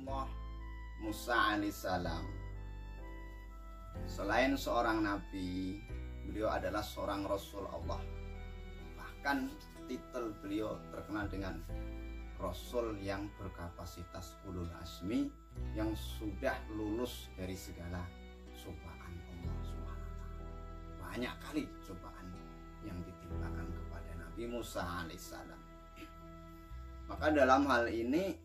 Allah Musa alaihissalam. Selain seorang nabi, beliau adalah seorang rasul Allah. Bahkan titel beliau terkenal dengan rasul yang berkapasitas ulul azmi, yang sudah lulus dari segala cobaan Allah SWT. Banyak kali cobaan yang ditimpakan kepada Nabi Musa alaihissalam. Maka dalam hal ini,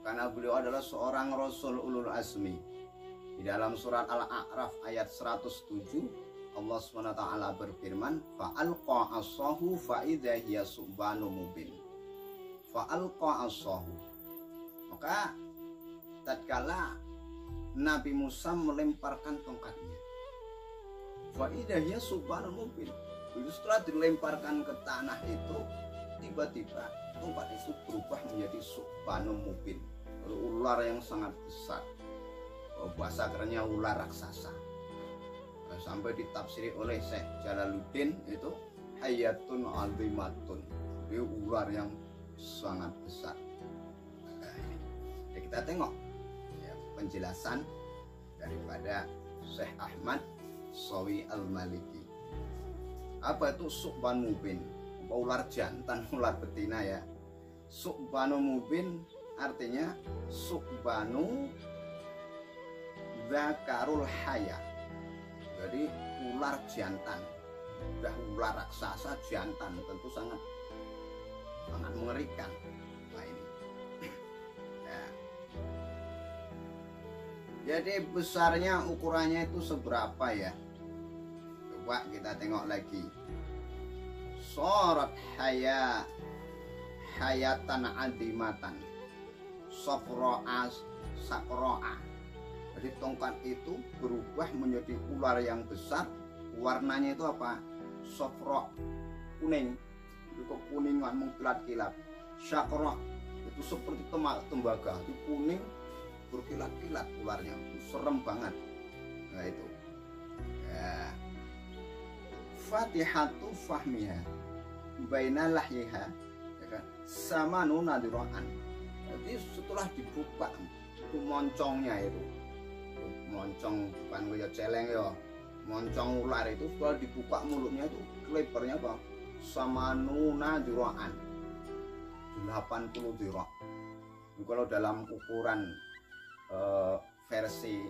karena beliau adalah seorang rasul ulul azmi, di dalam surat Al-A'raf ayat 107 Allah SWT berfirman, fa'alqa asahu fa'idha hiya subhanun mubin. Fa'alqa asahu, maka tatkala Nabi Musa melemparkan tongkatnya, fa'idha hiya subhanun mubin, setelah dilemparkan ke tanah itu, tiba-tiba tongkat itu berubah menjadi subhanun mubin, ular yang sangat besar. Bahasa kerennya ular raksasa. Sampai ditafsiri oleh Syekh Jalaluddin itu hayatun azimatun, itu ular yang sangat besar. Ya, kita tengok ya, penjelasan daripada Syekh Ahmad Shawi Al-Maliki. Apa itu subhan mubin? Ular jantan, ular betina ya. Subhanu mubin artinya subhanu zakarul haya. Jadi ular jantan, udah ular raksasa jantan, tentu sangat mengerikan. Nah ini ya. Jadi besarnya ukurannya itu seberapa ya? Coba kita tengok lagi. Sorat hayatan adimatan safro'a sakro'a. Jadi tongkat itu berubah menjadi ular yang besar. Warnanya itu apa? Safro, kuning, itu kekuningan mengkilat-kilat. Sakro'a itu seperti tembaga, itu kuning berkilat-kilat ularnya, serem banget. Nah itu ya. Fatihatu fahmiha baina lahyiha, ya kan? Sama nunadiroan. Jadi setelah dibuka itu moncongnya itu, moncong bukan kayak celeng ya, moncong ular itu setelah dibuka mulutnya itu lebarnya apa? Sama nunadiroan 80 dirok. Kalau dalam ukuran versi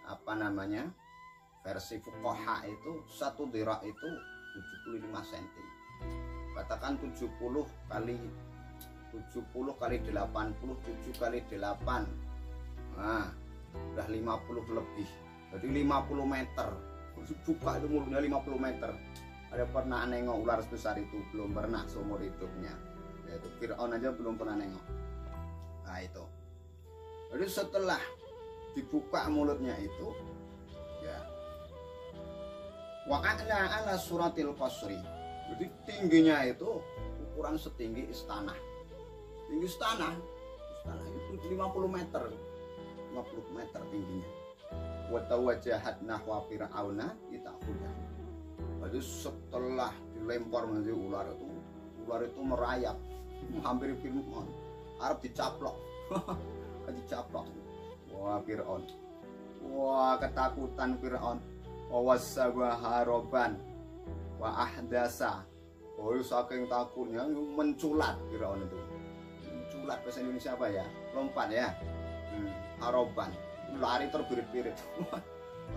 apa namanya, versi fuqaha itu satu dirok itu 75 cm. Katakan 70 kali 80, 7 kali 8. Nah, udah 50 lebih. Jadi 50 meter. Buka itu mulutnya 50 meter. Ada pernah nengok ular sebesar itu? Belum pernah seumur hidupnya. Yaitu Fir'aun aja belum pernah nengok. Nah itu. Jadi setelah dibuka mulutnya itu, ya, wa'a'na ala suratil qasri. Jadi tingginya itu ukuran setinggi istana. Tinggi istana itu 50 meter. 50 meter tingginya. Wa tawajahat nahwa fir'auna ita'khudah. Jadi setelah dilempar menjadi ular itu merayap hampir Fir'aun. Arab dicaplok. Dicaplok. Wah Fir'aun. Wah ketakutan Fir'aun. Wawasaba haroban wa ahdasa. Oh saking takutnya menculat Fir'aun itu. Menculat bahasa Indonesia apa ya? Lompat ya. Haroban, lari terbirit-birit.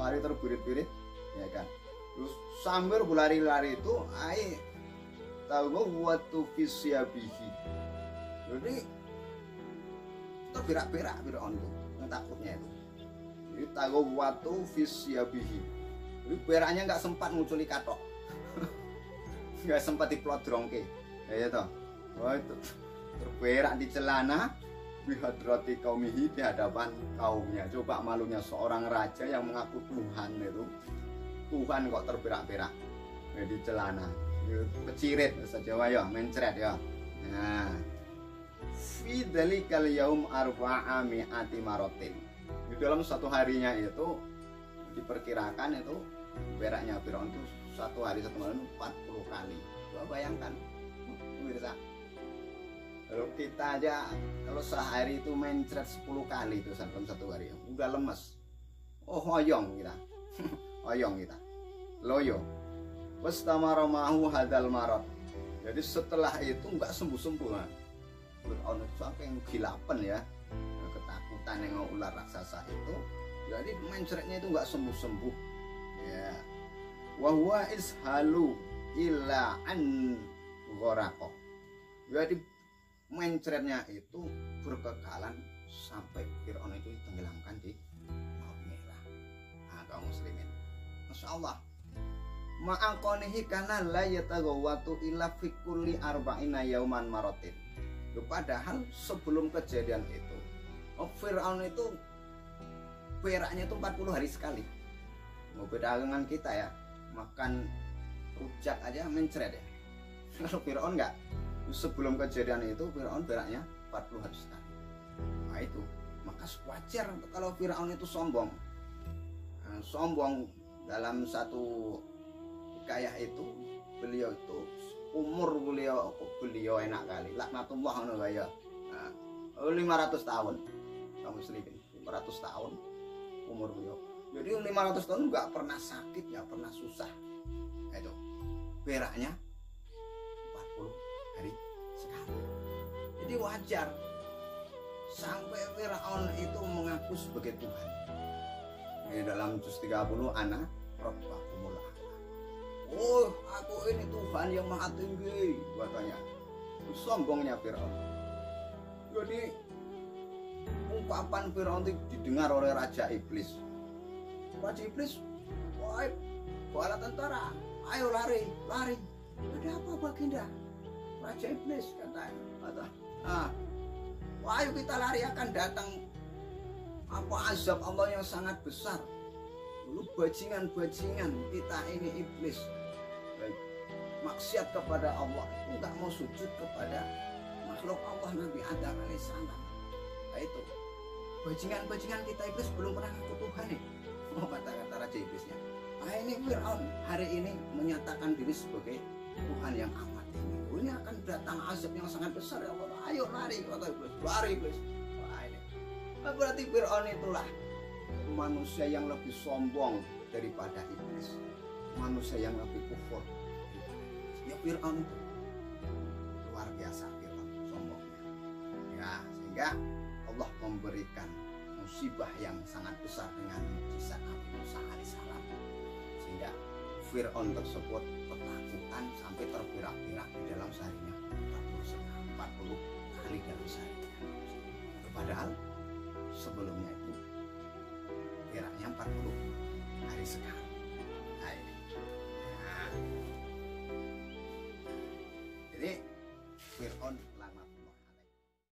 Lari terbirit-birit ya kan. Terus sambil berlari-lari itu ai tahu watu fisyabihi. Jadi terberak-berak Fir'aun itu, yang takutnya itu. Jadi tahu watu fisyabihi. Jadi beraknya nggak sempat nguculi katok. Nggak sempat diplodrongke. Ya toh. Wah itu terberak di celana bihadrati qaumihi, di hadapan kaumnya. Coba malunya seorang raja yang mengaku Tuhan itu. Tuhan kok terberak-berak di celana. Kecirit bahasa Jawa ya, mencret ya. Nah, fi dzalikal yaum arba'a mi'ati maratin. Di dalam satu harinya itu diperkirakan itu beraknya Fir'aun itu satu hari satu malam 40 kali. Coba bayangkan pemirsa. Kalau kita aja kalau sehari itu mencret 10 kali itu dalam satu hari udah lemes. Oh hoyong kita. Hoyong kita. Loyo. Wastamara mahu hadal marot. Jadi setelah itu nggak sembuh-sembuh kan. Fir'aun itu saking gilapen ya. Ketakutan yang ular raksasa itu. Jadi mencretnya itu nggak sembuh-sembuh. Ya. Wa huwa ishalu illa an gharaqah. Jadi mencretnya itu berkekalan sampai Fir'aun itu ditenggelamkan di Laut Merah. Nah, kaum muslimin, Masya Allah, ma'angkonihi kana la yatagawatu illa fi kulli arba'ina yauman marotin. Padahal sebelum kejadian itu Fir'aun itu peraknya itu 40 hari sekali. Mau beda dengan kita ya, makan rujak aja mencret ya. Kalau Fir'aun enggak. Sebelum kejadian itu Fir'aun beraknya 40 hari sekali. Nah itu, maka wajar kalau Fir'aun itu sombong. Nah, sombong dalam satu hikayah itu beliau itu umur beliau enak kali. Laknatullah ya. Nah, 500 tahun. Kaum muslimin, 500 tahun umur beliau. Jadi 500 tahun nggak pernah sakit, nggak pernah susah. Nah, itu beraknya 40 hari sekali. Jadi wajar sampai Fir'aun itu mengaku sebagai Tuhan. Ini dalam juz 30 ana rabbakumul a'la. Oh, aku ini Tuhan yang maha tinggi katanya. Sombongnya Fir'aun. Jadi ungkapan Fir'aun itu didengar oleh Raja Iblis. Raja Iblis, wahai bala tentara, ayo lari, lari. Ada apa Baginda? Raja Iblis kata, ayo kita lari, akan datang apa azab Allah yang sangat besar. Dulu bajingan-bajingan kita ini iblis maksiat kepada Allah, enggak mau sujud kepada makhluk Allah Nabi Adam alaihissalam. Nah itu bajingan-bajingan kita iblis belum pernah ngaku Tuhan nih. Oh kata-kata Raja Iblisnya. Nah ini Fir'aun hari ini menyatakan diri sebagai Tuhan yang amat tinggi. Ini akan datang azab yang sangat besar ya Allah. Ayo lari kata Iblis, lari Iblis. Wah ini. Nah, berarti Fir'aun itulah manusia yang lebih sombong daripada iblis, manusia yang lebih kufur. Ya Fir'aun itu luar biasa Fir'aun sombongnya. Ya sehingga Allah memberikan musibah yang sangat besar dengan mukjizat Nabi Musa alaihissalam, sehingga Fir'aun tersebut ketakutan sampai terpirak-pirak di dalam seharinya 40 kali dalam seharinya. Padahal sebelumnya itu piraknya 40 hari sekali.